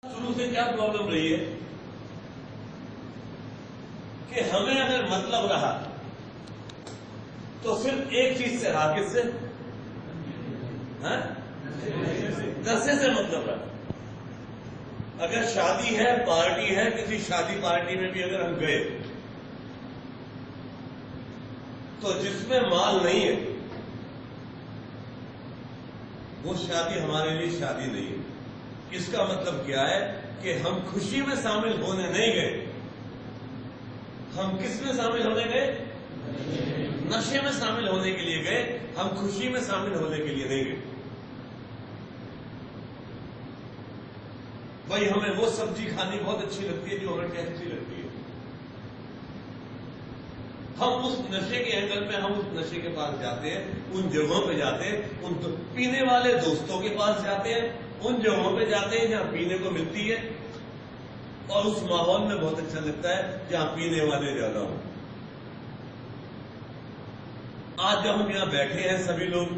शुरू से क्या प्रॉब्लम रही है कि हमें अगर मतलब रहा तो सिर्फ एक चीज से रहा, किससे? नशे से मतलब रहा। अगर शादी है, पार्टी है, किसी शादी पार्टी में भी अगर हम गए तो जिसमें माल नहीं है वो शादी हमारे लिए शादी नहीं है। इसका मतलब क्या है कि हम खुशी में शामिल होने नहीं गए, हम किस में शामिल होने गए? नशे में शामिल होने के लिए गए, हम खुशी में शामिल होने के लिए नहीं गए। भाई हमें वो सब्जी खानी बहुत अच्छी लगती है जो हमें टेस्टी लगती है, हम उस नशे के एंगल में हम उस नशे के पास जाते हैं, उन जगहों पे जाते हैं, उन पीने वाले दोस्तों के पास जाते हैं, उन जगहों पे जाते हैं जहां पीने को मिलती है और उस माहौल में बहुत अच्छा लगता है जहां पीने वाले ज्यादा हो। आज जब हम यहां बैठे हैं सभी लोग,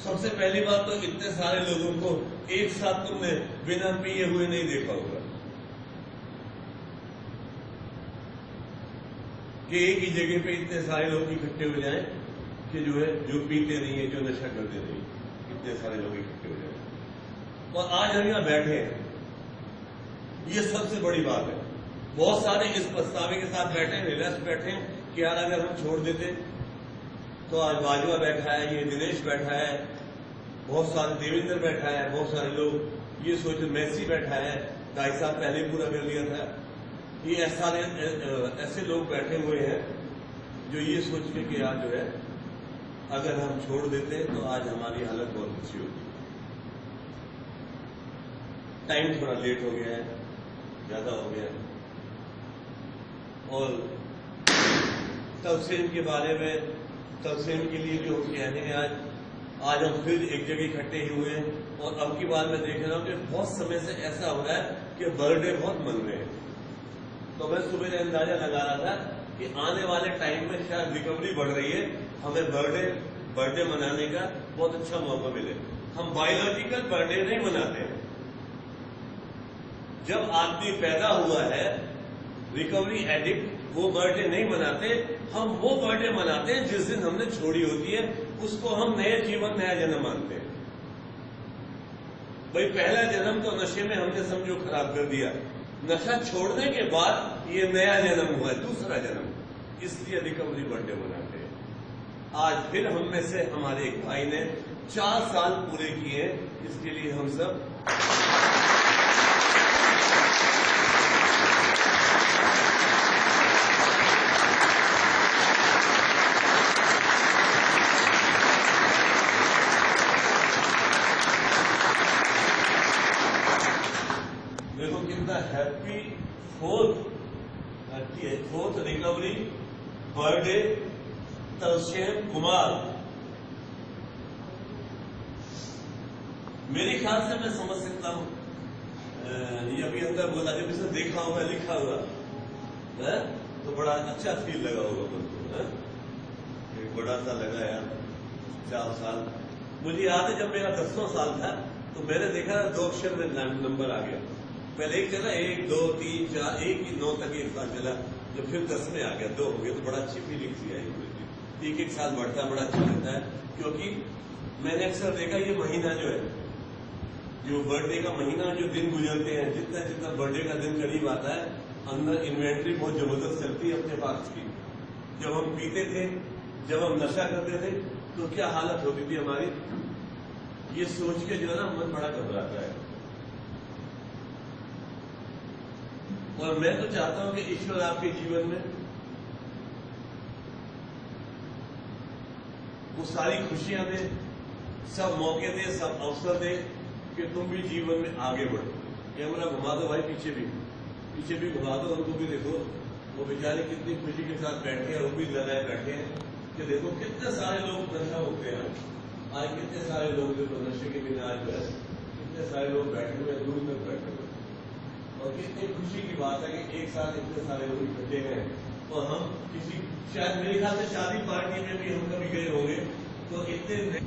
सबसे पहली बात तो इतने सारे लोगों को एक साथ तुमने बिना पिए हुए नहीं देखा होगा कि एक ही जगह पे इतने सारे लोग इकट्ठे हो जाएं कि जो है जो पीते नहीं है, जो नशा करते नहीं, इतने सारे लोग इकट्ठे हो जाएं। और आज हम यहां बैठे हैं, ये सबसे बड़ी बात है। बहुत सारे इस पछतावे के साथ बैठे हैं, रिलैक्स बैठे हैं कि यार अगर हम छोड़ देते तो आज बाजवा बैठा है, ये दिनेश बैठा है, बहुत सारे देवेंद्र बैठा है, बहुत सारे लोग ये सोचते, मैसी बैठा है, भाई साहब पहले पूरा कर लिया था। ये ऐसे लोग बैठे हुए हैं जो ये सोच के कि आज जो है अगर हम छोड़ देते तो आज हमारी हालत बहुत अच्छी होती। टाइम थोड़ा लेट हो गया है, ज्यादा हो गया है, और तफसील के बारे में, तफसील के लिए जो कहने हैं आज हम फिर एक जगह इकट्ठे हुए हैं। और अब की बार मैं देख रहा हूं कि बहुत समय से ऐसा हो रहा है कि बर्थडे बहुत मन रहे हैं। तो मैं सुबह अंदाजा लगा रहा था कि आने वाले टाइम में शायद रिकवरी बढ़ रही है, हमें बर्थडे मनाने का बहुत अच्छा मौका मिले। हम बायोलॉजिकल बर्थडे नहीं मनाते हैं। जब आदमी पैदा हुआ है रिकवरी एडिक्ट, वो बर्थडे नहीं मनाते, हम वो बर्थडे मनाते हैं जिस दिन हमने छोड़ी होती है, उसको हम नए जीवन, नया जन्म मानते हैं। भाई पहला जन्म तो नशे में हमने समझो खराब कर दिया, नशा छोड़ने के बाद ये नया जन्म हुआ है, दूसरा जन्म, इसलिए रिकवरी बर्थडे मनाते हैं। आज फिर हम में से हमारे एक भाई ने 4 साल पूरे किए, इसके लिए हम सब happy fourth recovery birthday Tarsem Kumar. मेरे ख्याल से मैं समझ सकता हूं, ये अभी अंदर बोला, जब इसे देखा होगा लिखा हुआ है तो बड़ा अच्छा फील लगा होगा मुझको, एक बड़ा सा लगा यार। 4 साल मुझे याद है, जब मेरा 10वां साल था तो मैंने देखा 2 अक्षर में नंबर आ गया। पहले एक चला 1 2 3 4, 1 की 9 तक एक साल चला, जब फिर 10 में आ गया, 2 हो गया, तो बड़ा अच्छी फीलिंग सी आई मुझे। एक साल बढ़ता बड़ा अच्छा लगता है, क्योंकि मैंने अक्सर देखा ये महीना जो है, जो बर्थडे का महीना, जो दिन गुजरते हैं, जितना जितना बर्थडे का दिन करीब आता है, अंदर इन्वेंट्री बहुत जबरदस्त चलती है अपने पास की। जब हम पीते थे, जब हम नशा करते थे तो क्या हालत होती थी हमारी, ये सोच के जो है ना मन बड़ा घबराता है। और मैं तो चाहता हूं कि ईश्वर आपके जीवन में वो सारी खुशियां दे, सब मौके दे, सब अवसर दे कि तुम भी जीवन में आगे बढ़ो। कैमरा घुमा दो भाई, पीछे भी घुमा दो, उनको भी देखो, वो बेचारे कितनी खुशी के साथ बैठे हैं, वो भी लगाए बैठे हैं कि देखो कितने सारे लोग नशा होते हैं। आज कितने सारे लोग जो नशे के बिना आज जो है कितने सारे लोग बैठे हुए, दूर तक बैठे हुए, और कितनी खुशी की बात है कि एक साथ इतने सारे लोग इकट्ठे हैं। और हम किसी, शायद मेरे ख्याल से शादी पार्टी में भी हम कभी गए होंगे तो इतने।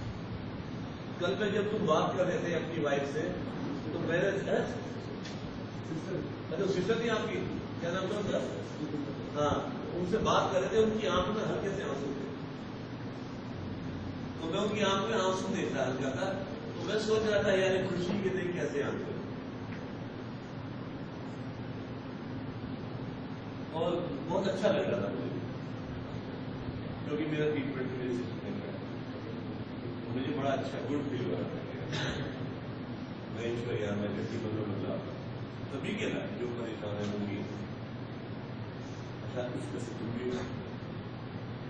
कल पे जब तुम बात कर रहे थे अपनी वाइफ से तो मैंने तो सिस्टर थी आपकी, क्या नाम था उसका? हाँ, उनसे बात कर रहे थे, उनकी आंख में हल्के से आंसू थे, तो मैं उनकी आंख में आंसू देख रहा हल्का था, तो मैं सोच रहा था यार खुशी के दिन कैसे आंसू, और बहुत अच्छा लग रहा था मुझे, क्योंकि मेरा ट्रीटमेंट मेरे सिस्टर ने किया, मुझे बड़ा अच्छा गुड फील हो रहा था। मैं ईश्वर यार मैं जैसी बदला तभी कहना जो परेशान है होंगी, अच्छा इसमें से तुम भी हो।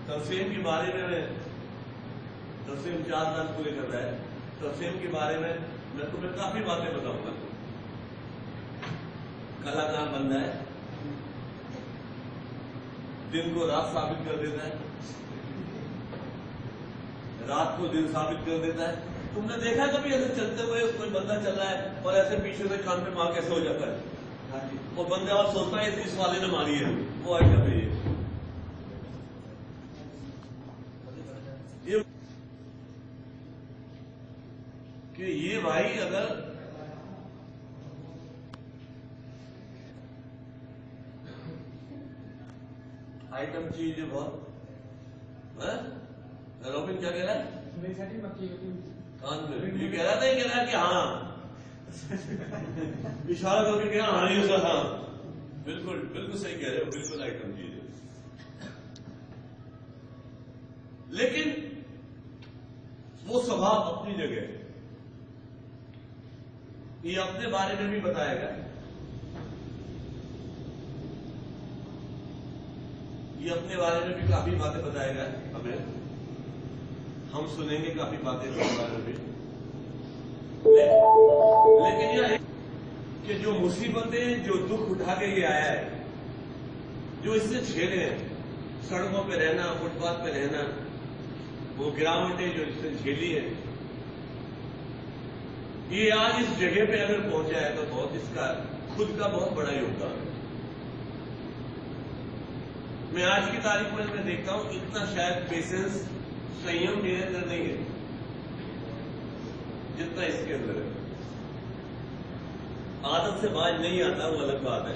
तरसेम के बारे में, तरसेम 4 साल पूरे कर रहा है, तरसेम के बारे में मैं तुम्हें काफी बातें बताऊंगा। कलाकार बंदा है, दिन को रात साबित कर देता है, रात को दिन साबित कर देता है। तुमने देखा कभी ऐसे चलते हुए कोई बंदा चल रहा है और ऐसे पीछे से कान पे मार कैसे हो जाता है, और बंदे और सोचता है इस वाले ने मारी है, वो आइटम है ये कि ये भाई अगर आइटम चीज है बहुत, रॉबिन क्या कह रहा है? कान में ये कह रहा था, ये कह रहा है कि हाँ इशारा करके कह रहा हाँ नहीं उसका, हाँ बिल्कुल बिल्कुल सही कह रहे हो, बिल्कुल आइटम चीज है। लेकिन वो स्वभाव अपनी जगह है, ये अपने बारे में भी बताएगा, ये अपने बारे में भी काफी बातें बताएगा हमें, हम सुनेंगे काफी बातें इसके बारे में भी। लेकिन यह है कि जो मुसीबतें, जो दुख उठा के ये आया है, जो इससे झेले हैं, सड़कों पे रहना, फुटपाथ पे रहना, वो गिरावटें जो इससे झेली है, ये आज इस जगह पे अगर पहुंचा है तो बहुत इसका खुद का बहुत बड़ा योगदान है। मैं आज की तारीख में मैं देखता हूं इतना शायद पेशेंस, संयम मेरे अंदर नहीं है जितना इसके अंदर है। आदत से बाज नहीं आता वो अलग बात है,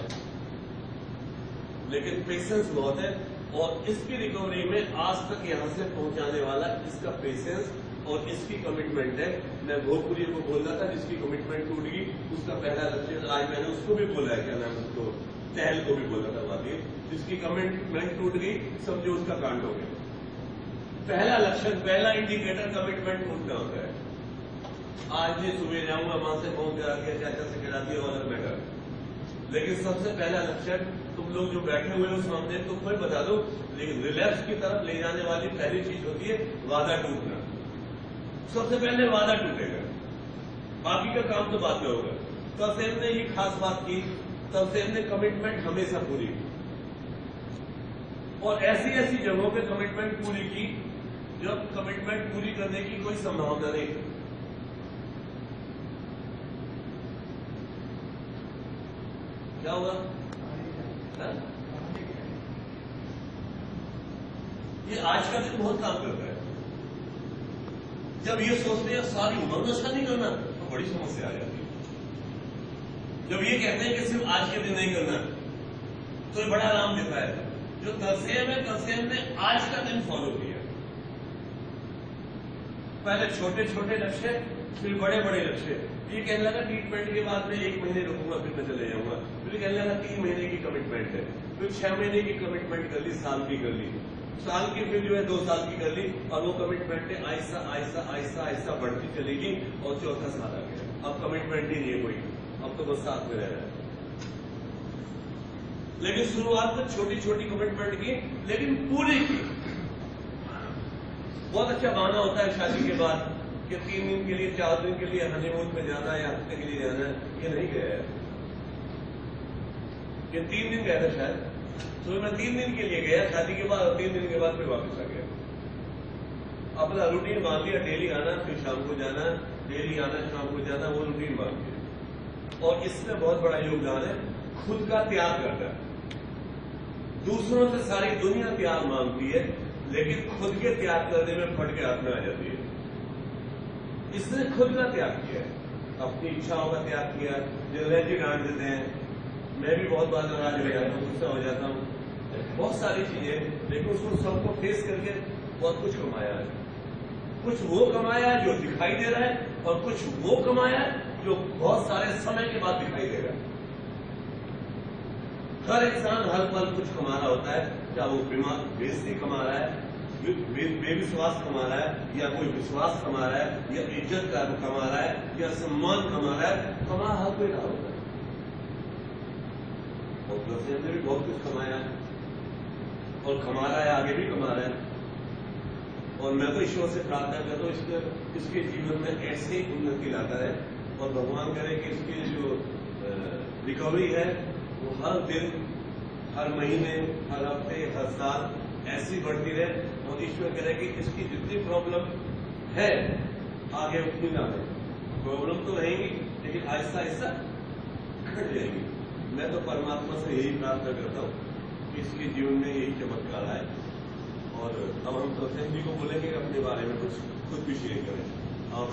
लेकिन पेशेंस बहुत है, और इसकी रिकवरी में आज तक यहां से पहुंचाने वाला इसका पेशेंस और इसकी कमिटमेंट है। मैं भोजपुरी को बोल रहा था, जिसकी कमिटमेंट टूट गई उसका पहला लक्ष्य, आज मैंने उसको भी बोला है, क्या नाम उसको, टहल को भी बोला था बात, जिसकी कमिटमेंट टूट गई समझो उसका कांड हो गया। पहला लक्षण, पहला इंडिकेटर कमिटमेंट टूटना होता है। आज ये सुबह जाऊंगा, वहां से फोन करा दिया, चाचा से करा दिया, अलग मैटर, लेकिन सबसे पहला लक्षण, तुम लोग जो बैठे हुए हो सामने, तुम मैं बता दो, लेकिन रिलैप्स की तरफ ले जाने वाली पहली चीज होती है वादा टूटना। सबसे पहले वादा टूटेगा, बाकी का काम तो बाद में होगा। तरसेम ने ये खास बात की, तरसेम ने कमिटमेंट हमेशा पूरी की, और ऐसी ऐसी जगहों पे कमिटमेंट पूरी की जब कमिटमेंट पूरी करने की कोई संभावना नहीं थी। क्या हुआ? ये आज का दिन बहुत काम करता है। जब ये सोचते हैं सारी उम्र नशा नहीं करना तो बड़ी समस्या आ जाती है। जब ये कहते हैं कि सिर्फ आज के दिन नहीं करना तो ये बड़ा आराम देता है। जो तरसेम है, तरसेम ने आज का दिन फॉलो किया। पहले छोटे छोटे लक्ष्य, फिर बड़े बड़े लक्ष्य। ये कहने लगा ट्रीटमेंट के बाद में 1 महीने रुकूंगा, फिर मैं चले जाऊंगा। फिर कहने लगा 3 महीने की कमिटमेंट है, फिर 6 महीने की कमिटमेंट कर ली, साल की कर ली, साल की फिर जो है 2 साल की कर ली, और वो कमिटमेंट आहिस्ता आहिस्ता आहिस्ता आहिस्ता बढ़ती चलेगी, और 4था साल आ गया। अब कमिटमेंट ही नहीं है कोई, अब तो बस साथ में रह रहा है। लेकिन शुरुआत में छोटी छोटी कमिटमेंट की, लेकिन पूरी की। बहुत अच्छा बहाना होता है शादी के बाद कि 3 दिन के लिए, 4 दिन के लिए हनीमून पे जाना है या हफ्ते के लिए जाना है। ये नहीं गया है, ये 3 दिन गया था शायद। तो मैं 3 दिन के लिए गया शादी के बाद, और 3 दिन के बाद फिर वापस आ गया। अपना रूटीन मान लिया, डेली आना, फिर शाम को जाना, डेली आना, शाम को जाना, वो रूटीन मान लिया। और इसमें बहुत बड़ा योगदान है खुद का त्याग करना। दूसरों से सारी दुनिया त्याग मांगती है, लेकिन खुद के त्याग करने में फट के हाथ में आ जाती है। इसने खुद का त्याग किया है, अपनी इच्छाओं का त्याग किया। जो एलर्जी डांट देते हैं, मैं भी बहुत बार नाराज हो जाता हूँ, गुस्सा हो जाता हूँ, बहुत सारी चीजें, लेकिन उसको सबको फेस करके बहुत कुछ कमाया है। कुछ वो कमाया है जो दिखाई दे रहा है, और कुछ वो कमाया है जो बहुत सारे समय के बाद दिखाई दे रहा है। हर इंसान हर पल कुछ कमा रहा होता है, चाहे वो बेइज्जती कमा रहा है, बेविश्वास कमा रहा है, या कोई विश्वास कमा रहा है, या इज्जत कमा रहा है, या सम्मान कमा रहा है। कमा हर कोई रहा होता है, और हमने भी बहुत कुछ कमाया है और कमा रहा है, आगे भी कमा रहा है। और मैं तो ईश्वर से प्रार्थना करता हूँ इसके जीवन में ऐसे ही उन्नति लाता है, और भगवान करे कि इसकी जो रिकवरी है वो हर दिन, हर महीने, हर हफ्ते, हर साल ऐसी बढ़ती रहे, और ईश्वर करे कि इसकी जितनी प्रॉब्लम है आगे उतनी ना रहे। प्रॉब्लम तो रहेंगी, लेकिन आहिस्ता आहिस्ता घट जाएगी। मैं तो परमात्मा से यही प्रार्थना करता हूँ कि इसके जीवन में यही चमत्कार आए। और अब हम तो जी को बोलेंगे अपने बारे में कुछ खुद भी शेयर करें। आप